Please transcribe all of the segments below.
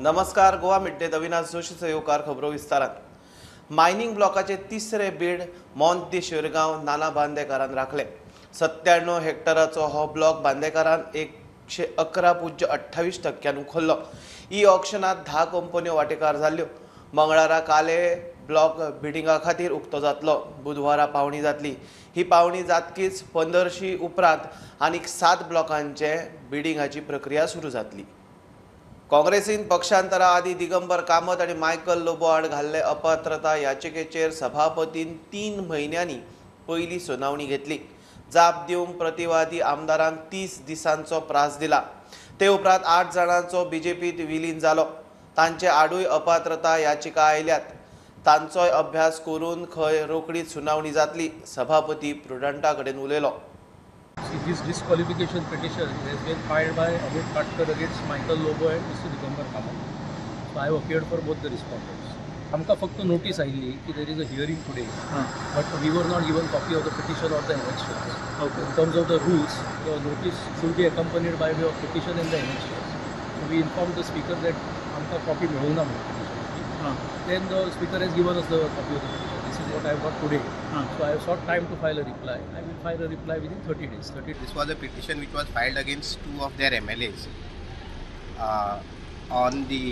नमस्कार. गोवा मिडडेत अविनाश जोशी सहयोगकार खबरो विस्तारात. मायनिंग ब्लॉकाचे तिसरे बीड मोंत शिरगांव नाना बांदेकारान राखले. 97 हेक्टराचो हो ब्लॉक बांदेकारान 111.28% उखल्लो. ई ऑक्शनात 10 कंपन्यो वांटेकार जाल्ल्यो. मंगळारा काले ब्लॉक बिडिंगा खातीर उक्तो जातलो. बुधवारा पावणी जातली. ही पावणी जातकीच 15शी उपरांत आनीक 7 ब्लॉकांचे बिडिंगाची प्रक्रिया सुरू जातली. काँग्रेसीन पक्षांतरा आदी दिगंबर कामत आणि मायकल लोबो आड घाल्ले अपात्रता याचिकेचेर सभापतीन 3 म्हयन्यांनी पयली सुनावणी घेतली. जाप दिवंक प्रतिवादी आमदारांक 30 दिसांचो प्रास दिला. ते उपरांत 8 जाणांचो बीजेपीत विलीन जालो. तांचे आडूय अपात्रता याचिका आयल्यात. तांचोय अभ्यास करून खंय रोखडीच सुनावणी जातली. सभापती प्रुडंटा कडेन उलयलो. This disqualification petition has been filed by Amit Patkar against Michael Lobo and Mr. Digambar Kamat. So I have appeared for both the respondents. आमका फक्त नोटीस आयली की there is a hearing today, but we were not given copy of the petition or the annexures. Okay. In terms of the rules, the notice should be accompanied by way of petition and the annexures. So we informed the speaker that आमका copy मिळवना म्हणून. Then the speaker has given us the copy of the petition. This is what I have got today. So I have sought time to file a reply. I will file a reply within 30 days. This was a petition which was filed against 2 of their MLAs on the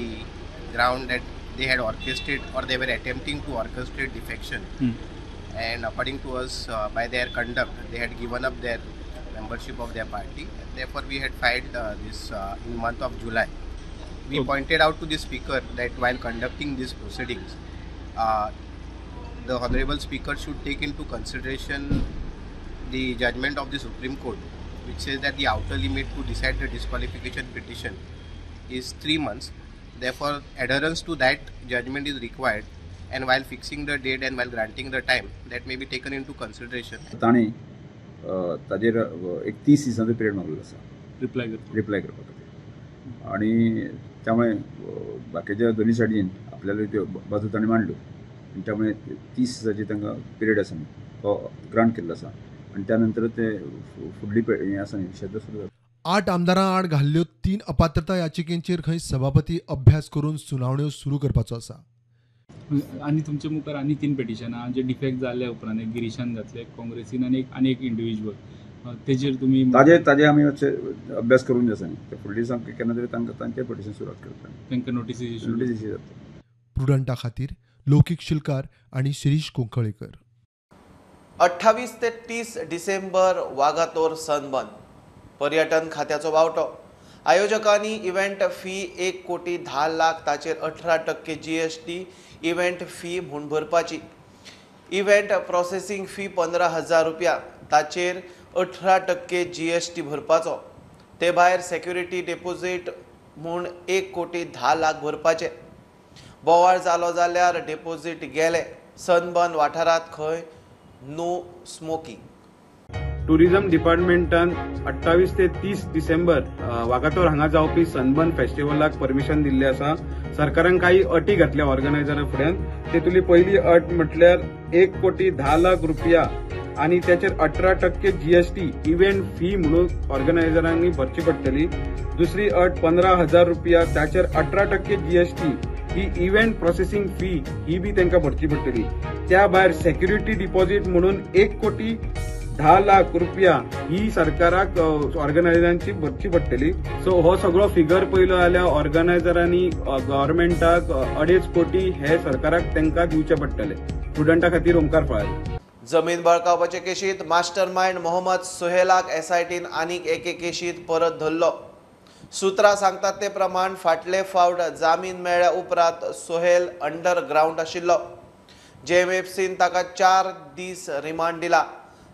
ground that they had orchestrated or they were attempting to orchestrate defection. And according to us, by their conduct, they had given up their membership of their party. And therefore, we had filed this in the month of July. We pointed out to the speaker that while conducting these proceedings, the Honorable Speaker should take into consideration the judgment of the Supreme Court, which says that the outer limit to decide the disqualification petition is 3 months. Therefore, adherence to that judgment is required, and while fixing the date and while granting the time, that may be taken into consideration. ताणी ताजेर एक 30 दिसांचो period मागलेलो आसा reply करपाक खातीर. आनी त्यामुळे बाकीच्या दोन्ही सायडीन आपल्याला त्यो बाजू ताणी मांडल्यो. आणि त्यामुळे 30 दिसांची तांकां पिरियड आसा तो ग्रांट केल्लो आसा. आणि त्यानंतर ते फुडली हें आसा न्ही शेत सुरू जाता. 8 आमदारां आड घाल्ल्यो 3 अपात्रता याचिकेंचेर खंय सभापती अभ्यास करून सुनावण्यो सुरू करपाचो आसा. आणि तुमच्या मुखार आनी 3 पेटिशनां जे डिफेक्ट जाल्ल्या उपरांत एक गिरीशान घातले काँग्रेसीन आनी एक इंडिविज्युअल तेजेर तुमी ताजे आमी अभ्यास करून आसा न्ही. ते फुडली दिसांक केन्ना तरी तांकां तांचें पेटिशन सुरवात करता. तांकां नोटीस इश्यू जाता. प्रुडंटा खातीर लौकिक शिलकार आणि शिरीष कोंकळेकर. 28 ते 30 डिसेंबर वागातोर सनबर्न. पर्यटन खात्याचो वावटो. आयोजकांनी इव्हेंट फी 1,10,00,000 ताचेर 18% GST इव्हेंट फी म्हूण भरपाची. इव्हेंट प्रोसेसिंग फी 15,000 रुपया ताचेर 18% GST भरपाचो. ते भायर सेक्युरिटी डेपोजीट म्हूण 1,10,00,000 भरपाचे. बोवाळ जालो जाल्यार डेपोजीट गेले. सनबर्न वाठारांत खंय नो स्मोकिंग. टुरिझम डिपार्टमेंटान 28 ते 30 डिसेंबर वागातोर हांगा जावपी सनबर्न फेस्टिवलाक परमिशन दिल्लें आसा. सरकारान काही अटी घातल्या ऑर्गनायझरा फुड्यान. तेतुंतली पयली अट म्हटल्यार 1,10,00,000 रुपया आनी त्याचेर 18% GST इव्हेंट फी म्हणून ऑर्गनायझरांनी भरची पडटली. दुसरी अट 15,000 रुपया त्याचेर 18% GST ही इव्हेंट प्रोसेसिंग फी ही बी तांकां भरची पडटली. त्या भायर सेक्युरिटी डिपॉझिट म्हणून 1,10,00,000 रुपया ही सरकाराक ऑर्गनायझरांची भरची पडटली. सो हो सगळो फिगर पयलो जाल्यार ऑर्गनायझरांनी गव्हर्नमेंटाक 2.5 कोटी हे सरकाराक तांकां दिवचे पडटले. स्टुडंटा खातीर ओमकार फळारी. जमीन बळकावपाचे केशीत मास्टर मायंड मोहम्मद सुहेलाक एसआयटीन आनीक एके केशीत परत धरलो. सुत्रां सांगतात ते प्रमाण फाटले फावट जामीन मेळ्ळ्या उपरांत सुहेल अंडरग्राउंड आशिल्लो. JMFCन ताका 4 दीस रिमांड दिला.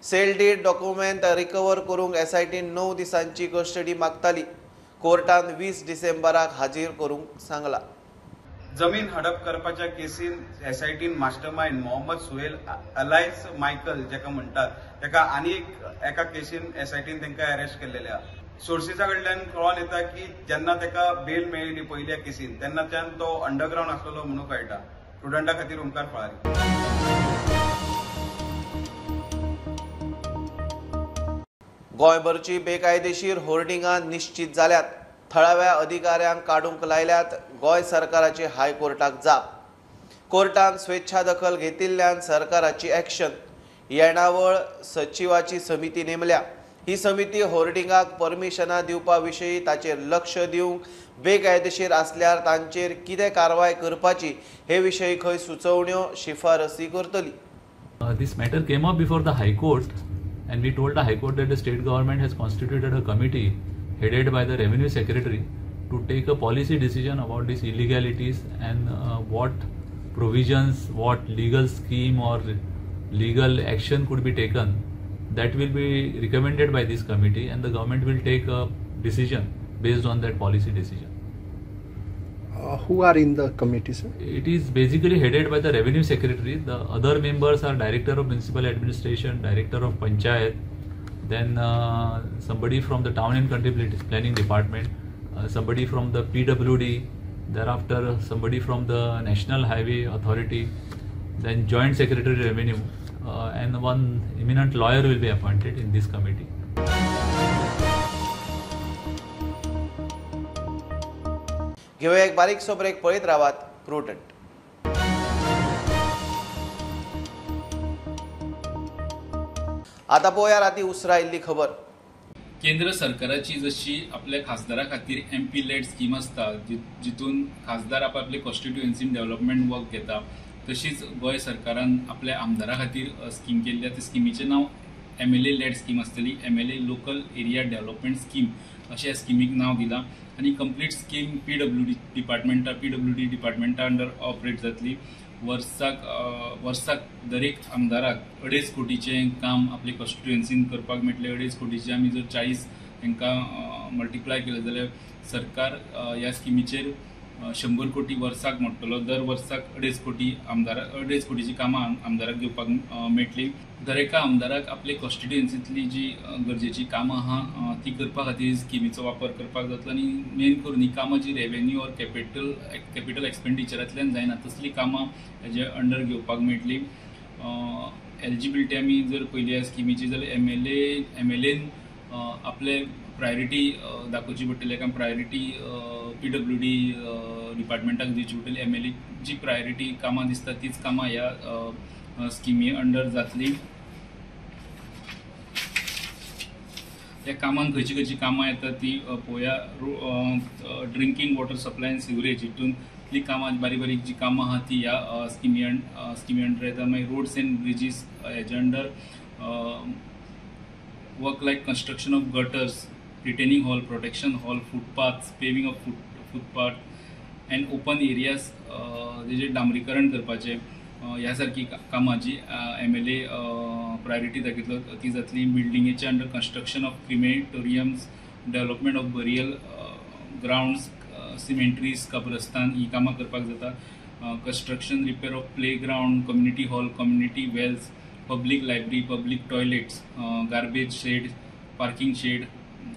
सेल डीड डॉक्युमेंट रिकवर करूंक एसआयटीन 9 दिसांची कस्टडी मागताली. कोर्टान 20 डिसेंबराक हाजीर करूंक सांगला. जमीन हडप करपाच्या casein एसआयटीन mastermind Mohammed Suhel अलायस Michael जेका म्हणटात तेका आनीक एका केसीन एसआयटीन तांकां अरेस्ट केल्लेले आहा. सोर्सिसा कडल्यान कळोन येता की जेन्ना ताका बेल मेळिल्ली पयल्या केसीन तेन्नाच्यान तो अंडरग्राउंड आसलेलो म्हणून कळटा. स्टुडंटा खातीर ओमकार फळारी. गोंयभरची बेकायदेशीर होर्डिंगां निश्चित जाल्यात. थळाव्या अधिकाऱ्यांक काडूंक लायल्यात गोंय सरकाराची हायकोर्टाक जाप. कोर्टान स्वेच्छा दखल घेतिल्ल्यान सरकाराची ॲक्शन. येणावळ सचिवाची समिती नेमल्या. ही समिती होर्डिंगाक परमिशनां दिवपा विशीं ताचेर लक्ष दिवंक बेकायदेशीर आसल्यार तांचेर कितें कारवाय करपाची हे विशीं खंय सुचोवण्यो शिफारसी करतली. This matter came up before the High Court, and we told the High Court that the state government has constituted a committee headed by the Revenue Secretary to take a policy decision about these illegalities and what provisions, what legal scheme or legal action could be taken. That will be recommended by this committee, and the government will take a decision based on that policy decision. Who are in the committee, sir? It is basically headed by the Revenue Secretary. The other members are Director of Municipal Administration, Director of Panchayat, then somebody from the Town and Country Planning Department, somebody from the PWD, thereafter somebody from the National Highway Authority, then Joint Secretary Revenue, and one eminent lawyer will be appointed in this committee. घेऊया एक बारीकसो break. पळयत रावात prudent. आता पळोवया राती उसरायिल्ली खबर. केंद्र सरकाराची जशी आपल्या खासदारा खातीर MP लेड स्कीम आसता जितून खासदार आपले कॉन्स्टिट्युएन्सीन डेव्हलपमेंट वर्क घेता, तशीच गोंय सरकारान आपल्या आमदारा खातीर स्कीम केल्ल्या. त्या स्किमीचें नांव MLA लेड स्कीम आसतली. MLA local area development scheme अशें ह्या स्किमीक नांव दिलां. आनी कंप्लीट स्कीम PWD डिपार्टमेंटा अंडर ऑपरेट जातली. वर्साक दरेक आमदाराक 2.5 कोटीचें काम आपले कॉन्स्टिट्युएन्सीन करपाक मेळटलें. 2.5 कोटीचे आमी जर 40 हांकां मल्टिप्लाय केलें जाल्यार सरकार ह्या स्किमीचेर 100 कोटी वर्साक मोडटलो. दर वर्साक 2.5 कोटी 2.5 कोटीची कामां आमदाराक घेवपाक मेळटली. दरेका आमदाराक आपले कॉन्स्टिट्युएन्सींतली जी गरजेची कामां आहा ती करपा खातीर स्किमीचो वापर करपाक जातलो. आनी मेन करून ही कामां जी रेवेन्यू ऑर कॅपिटल एक्सपेंडिचरांतल्यान जायना तसली कामां हेजे अंडर घेवपाक मेळटली. एलिजिबिलिटी आमी जर पयली ह्या स्किमीची जाल्यार MLAन आपले प्रायोरिटी दाखोवची पडटली. एका प्रायोरिटी PWD डिपार्टमेंटाक दिवची पडटली. MLA जी प्रायोरिटी कामां दिसता तीच कामां ह्या स्किमी अंडर जातली. ह्या कामांक खंयची कामां येता ती पळोवया. Drinking water supply end sewerage हितून इतली कामां बारीक जी कामां आहा ती ह्या स्किमी अंडर येता. मागीर रोड्स एंड ब्रिजीस हेजे under work like construction of gutters, retaining wall, protection wall, footpaths, paving of footpath and open areas जे डांबरीकरण करपाचे ह्या सारकी कामां जी MLA प्रायोरिटी दाखयतलो ती जातली. बिल्डिंगेचे under construction of crematoriums, development of burial grounds, cemeteries, कब्रस्तान ही कामां करपाक जाता. Construction repair of play ground, community hall, community wells, public library, public toilets, garbage shed, parking shed,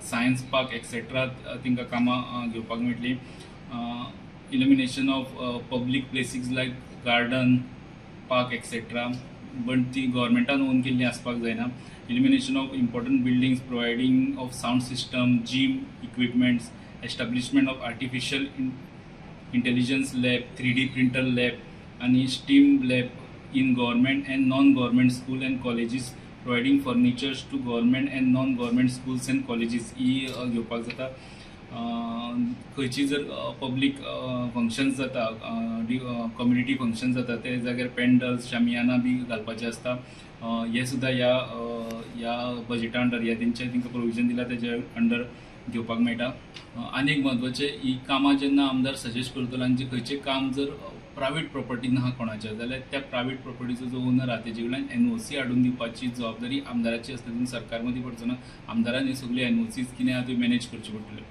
science park etcetera तांकां कामां घेवपाक मेळटली. Illumination of public places like garden, park etcetera, but ती गव्हर्मेंटान ओन केल्ली आसपाक जायना. Illumination of important buildings, providing of sound system, gym equipments, establishment of artificial intelligence lab, 3D printer lab आनी steam lab in government and non-government school and colleges, providing furnitures to government and non-government schools and colleges ही घेवपाक जाता. खंयची जर public functions जाता, community function जाता ते जाग्यार पेंडल्स, शामियाना बी घालपाचे आसता. हे सुद्दां ह्या बजेटा अंडर तांकां प्रोविजन दिला तेजे अंडर घेवपाक मेळटा. आनी एक म्हत्वाचें ही कामां जेन्ना आमदार सजेस्ट करतलो आनी खंयचें काम जर प्रायवेट प्रॉपर्टीन आहा कोणाच्या जाल्यार त्या प्रायवेट प्रॉपर्टीचो जो ओनर आहा तेजे कडल्यान NOC हाडून दिवपाची जबाबदारी आमदाराची आसता. तितून सरकार मदीं पडचना. आमदारान हे सगळे NOCs कितें आहा त्यो मॅनेज करच्यो पडटल्यो.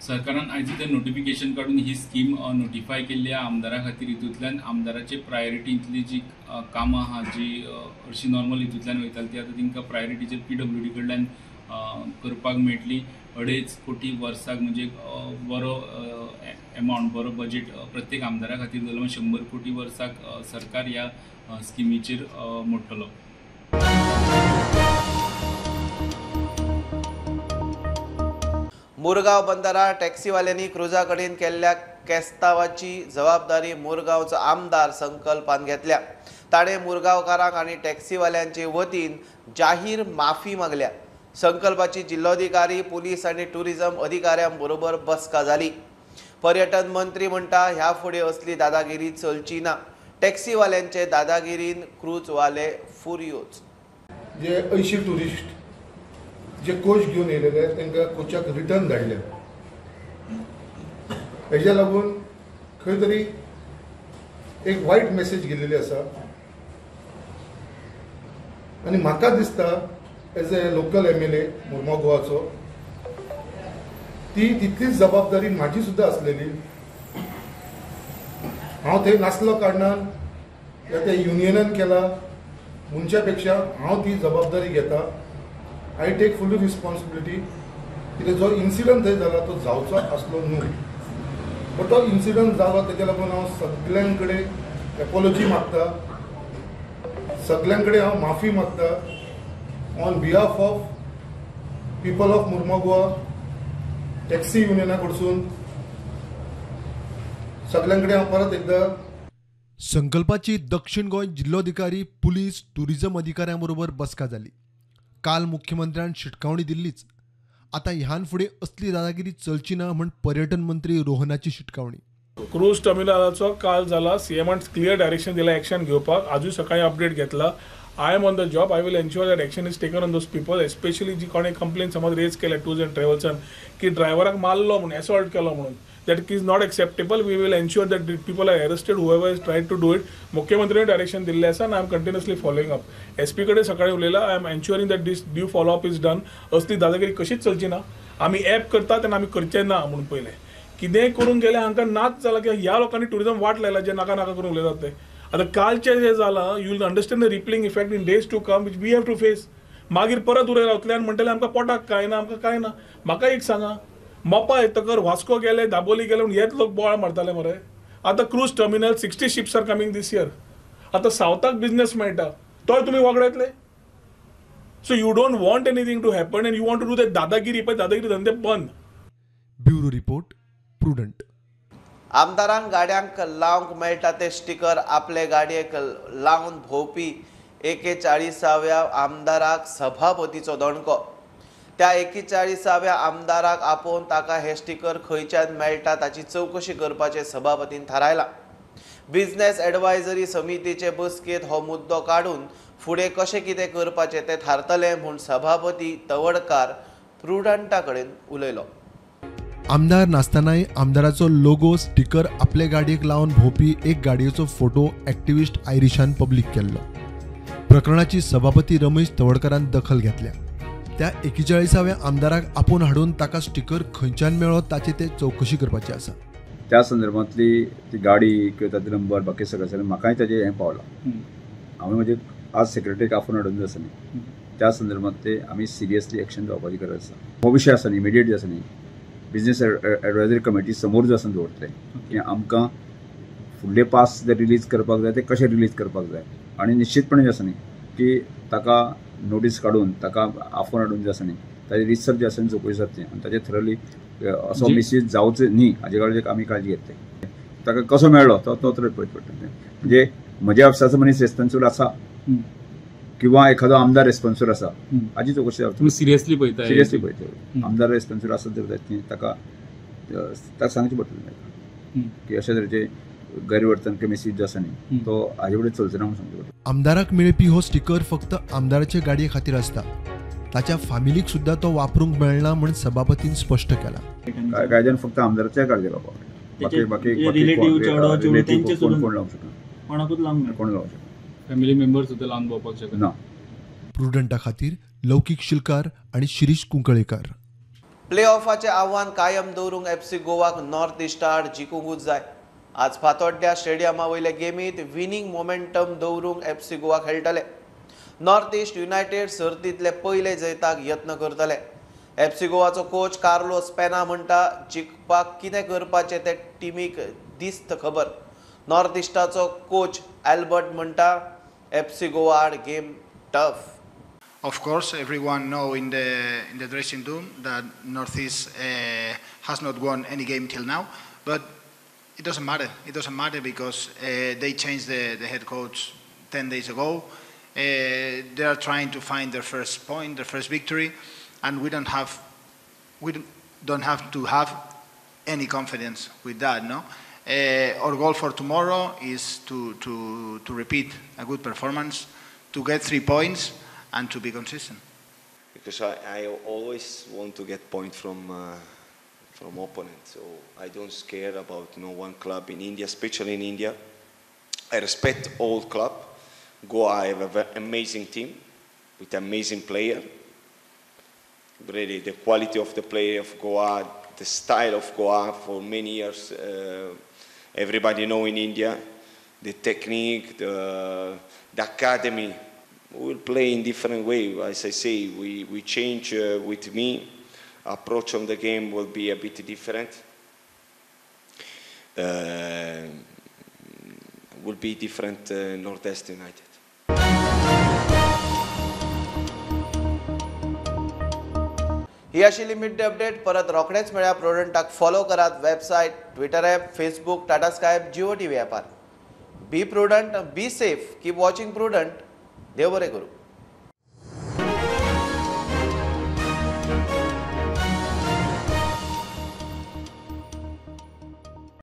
सरकारान आयज तें नोटिफिकेशन काडून ही स्कीम नोटिफाय केल्ली आमदारा खातीर. हितूंतल्यान आमदाराचे प्रायोरिटींतली जी कामां आहा जी हरशी नॉर्मल हितूंतल्यान वयताली ती आतां तांकां प्रायोरिटीचेर PWD कडल्यान करपाक मेळटली. 2.5 कोटी वर्साक म्हणजे बरो एमावंट, बरो बजेट प्रत्येक आमदारा खातीर जालो. 100 कोटी वर्साक सरकार ह्या स्किमीचेर मोडटलो. मुरगांव बंदरार टॅक्सीवाल्यांनी क्रुजा कडेन केल्ल्या केस्तावाची जबाबदारी मुरगांवचो आमदार संकल्पान घेतल्या. ताणें मुरगांवकारांक आनी टॅक्सीवाल्यांचे वतीन जाहीर माफी मागल्या. संकल्पाची जिल्लोधिकारी, पुलीस आनी टुरिझम अधिकाऱ्यां बरोबर बसका जाली. पर्यटन मंत्री म्हणटा ह्या फुडें असली दादागिरी चलची ना. टॅक्सीवाल्यांचे दादागिरीन क्रूजवाले फुर्योज. जे 80 टुरिस्ट जे कोच घेवन येयलेले तांकां कोचाक रिटर्न धाडले. हेज्या लागून खंय तरी एक वायट मेसेज गेलेली आसा आनी म्हाका दिसता एज ए लोकल MLA मुर्मा गोवाचो ती तितलीच जबाबदारी म्हाजी सुद्दां आसलेली. हांव थंय नासलो कारणान त्या युनियनान केला म्हणच्या पेक्षा हांव ती जबाबदारी घेता. I take full responsibility. कितें जो इन्सिडंट थंय जाला तो जावचो आसलो न्हू, बट तो इन्सिडंट जालो तेच्या लागून हांव सगळ्यां कडेन एपॉलॉजी मागता. सगळ्यां कडेन हांव माफी मागता on behalf of people of Mormugao, taxi युनियना कडसून सगळ्यां कडेन हांव परत एकदा. संकल्पाची दक्षिण गोंय जिल्लोधिकारी, पुलीस, टुरिझम अधिकाऱ्यांबरोबर बसका जाली. काल मुख्यमंत्र्यान शिटकावणी दिल्लीच. आता ह्यान फुडें असली दादागिरी चलची ना म्हण पर्यटन मंत्री रोहनाची शिटकावणी. क्रूज टर्मिनलाचो काल जाला. सीएमान क्लियर डायरेक्शन दिला एक्शन घेवपाक. आजूय सकाळी अपडेट घेतला. I am on the job. I will ensure that action is taken on those people, especially जी कोणें कंप्लेन समज रेज केल्या टूर्स अँड ट्रॅव्हल्सान की ड्रायव्हराक मारलो म्हणून, एसॉल्ट केलो म्हणून. that is not acceptable. We will ensure that the people are arrested, whoever has tried to do it. मुख्यमंत्र्यांनी डायरेक्शन दिल्ले आसा and I am continuously following up. SP कडे सकाळी उलयला. I am ensuring that this due follow up is done. असली दादागिरी कशीच चलची ना. आमी ॲप करतात आनी आमी करचें ना म्हणून पयलें. कितेंय करून गेले हांकां नाच जाला की ह्या लोकांनी टुरिझम वाट लायला जे नाका नाका करून उलयतात ते. आतां कालचें जें जालां, you will understand the rippling effect in days to come which we have to face. मागीर परत उलय रावतले आनी म्हणटले आमकां पोटाक काय ना, आमकां काय ना. म्हाका एक सांगा, मोपा येतकर वास्को गेले, दाबोली गेले म्हणून हेच लोक बोवाळ मारताले मरे. आतां cruise terminal 60 ships are coming this year. आतां सावथाक बिझनेस मेळटा तोय तुमी वगडायतले. So you don't want anything to happen and you want to do that दादागिरी. पळय दादागिरी धंदे बंद. Bureau report, Prudent. आमदारांक गाड्यांक लावंक मेळटा ते स्टिकर आपले गाडयेक लावन भोंवपी 41व्या आमदाराक सभापतीचो दणको. त्या 41व्या आमदाराक आपोवन ताका हे स्टिकर खंयच्यान मेळटा ताची चवकशी करपाचें सभापतीन थारायलां. बिझनेस एडवायझरी समितीचे बसकेंत हो मुद्दो काडून फुडें कशें कितें करपाचें तें थारतले म्हूण सभापती तवडकार प्रुडंटा कडेन उलयलो. आमदार नासतनाय आमदाराचो लोगो स्टिकर आपले गाडयेक लावन भोंवपी एक गाडयेचो फोटो एक्टिविस्ट आयरिशान पब्लीक केल्लो. प्रकरणाची सभापती रमेश तवडकरान दखल घेतल्या. त्या 41व्या आमदाराक आपोवन हाडून ताका स्टिकर खंयच्यान मेळ्ळो ताची ते चवकशी करपाची आसा. त्या संदर्भांतली ती गाडी किंवा ताचो नंबर बाकी सगळें म्हाकाय ताजें हें पावलां. हांवें म्हणजे आज सेक्रेटरीक आफोवन हाडून जो आसा न्ही त्या संदर्भांत ते आमी सिरियसली एक्शन घेवपाची गरज आसा. हो विशय आसा न्ही इमिडिएट जो आसा न्ही बिझनेस एडवायझरी कमिटी समोर जो आसा दवरतले की आमकां फुडले पास जर रिलीज करपाक जाय ते कशें रिलीज करपाक जाय. आनी निश्चितपणे जे आसा न्ही की ताका नोटीस काडून ताका आफोवन हाडून जे आसा न्ही ताजें रिसर्च जे आसा चवकशी जातली आनी ताजें थरली असो मिसयूज जावचो न्ही हाजे कडे आमी काळजी घेतले. ताका कसो मेळ्ळो तो तर पळयत पडटा. म्हणजे म्हज्या ऑफिसाचो मनीस रेस्पॉन्सिबल आसा किंवा एखादो आमदार रेस्पॉन्सिबल आसा हाजी चवकशी जावची. सिरियसली पळयता आमदार रेस्पॉन्सिबल आसत जर ताका सांगचें पडटलें की अशा तरेचे गैरवर्तन किंवा मिसयूज जो आसा न्ही तो हाजे कडेन चलचो ना म्हणून सांगचें पडटलें. आमदाराक मेळपी हो स्टिकर फक्त आमदाराचे गाडये खातीर आसता. ताच्या फॅमिलीक सुद्धा तो वापरूंक मेळना म्हूण सभापतीन स्पष्ट केला. कायद्यान फक्त आमदाराच्या गाडये वापरप बाकी कोण लावंक शकना. कोण लावंक शकना. फॅमिली मेंबर सुद्दां लावन भोंवपाक शकना. प्रुडंटा खातीर लौकीक शिलकार आनी शिरीश कुंकळेकर. प्ले ऑफाचें आव्हान कायम दवरूंक FC गोवाक नॉर्थ इस्ट आड जिखूंकूच जाय. आज फातोड्ड्या स्टेडियमा वयले गेमींत विनिंग मोमेंटम दवरूंक FC गोवा खेळटले. नॉर्थ इस्ट युनायटेड सर्तींतले पयले जैताक यत्न करतले. FC गोवाचो कोच कार्लोस पेना म्हणटा जिखपाक कितें करपाचें ते टिमीक दिस्त खबर. नॉर्थ इस्टाचो कोच एल्बर्ट म्हणटा FC गोवा आड game tough. Of course, everyone know in the dressing room that Northeast has not won any game till now, but it doesn't matter. It doesn't matter because they changed the head coach 10 days ago. They are trying to find their first point, their first victory, and we don't have to have any confidence with that. No, our goal for tomorrow is to repeat a good performance, to get 3 points, and to be consistent. Because I always want to get points from opponents, so I don't care about one club in India, especially in India. I respect all club. Goa have an amazing team with amazing player. Really, the quality of the player of Goa, the style of Goa for many years, everybody know in India, the technique, the academy. We will play in different way. As I say, we change with me. Approach on the game will be a bit different. Will be different Northeast United. ही आशिल्ली mid day update. परत रोखडेच मेळ्या. प्रुडंटाक follow करात. Website, Twitter app, Facebook, Tata Sky, Jio TV ॲपार. Be Prudent, be safe, keep watching Prudent. देव बरें करूं.